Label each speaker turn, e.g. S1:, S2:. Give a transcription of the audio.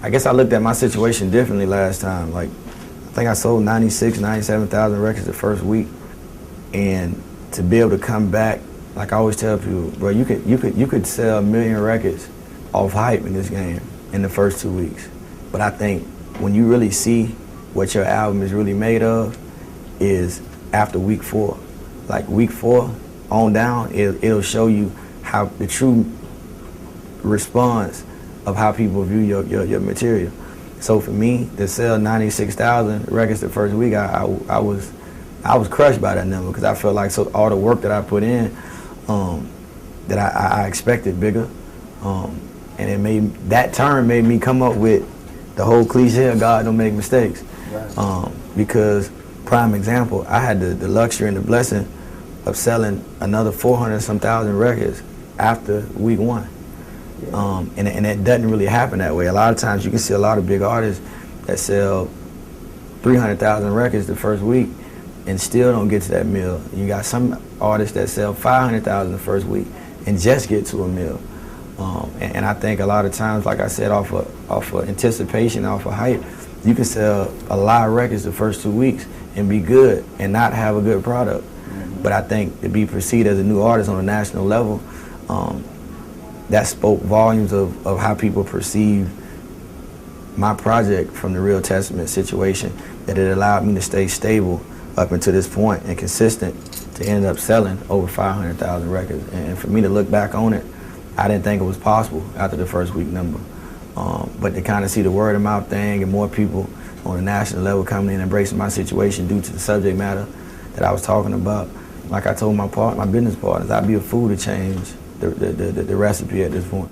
S1: I guess I looked at my situation differently last time. Like, I think I sold 96, 97,000 records the first week, and to be able to come back, like I always tell people, bro, you could sell 1 million records off hype in this game in the first 2 weeks. But I think when you really see what your album is really made of is after week 4. Like week 4 on down, it'll show you how the true response of how people view your material. So for me, to sell 96,000 records the first week, I was crushed by that number because I felt like all the work that I put in, that I expected bigger, and that term made me come up with the whole cliche of God don't make mistakes. Right. Because prime example, I had the luxury and the blessing of selling another 400-some thousand records after week 1. Yeah. And it doesn't really happen that way. A lot of times you can see a lot of big artists that sell 300,000 records the first week and still don't get to that mill. You got some artists that sell 500,000 the first week and just get to a mill. And I think a lot of times, like I said, off of anticipation, off of hype, you can sell a lot of records the first 2 weeks and be good and not have a good product. Mm-hmm. But I think to be perceived as a new artist on a national level, that spoke volumes of how people perceive my project from the Real Testament situation, that it allowed me to stay stable up until this point and consistent to end up selling over 500,000 records. And for me to look back on it, I didn't think it was possible after the first week number. But to kind of see the word of mouth thing and more people on a national level coming in and embracing my situation due to the subject matter that I was talking about, like I told my business partners, I'd be a fool to change the recipe at this point.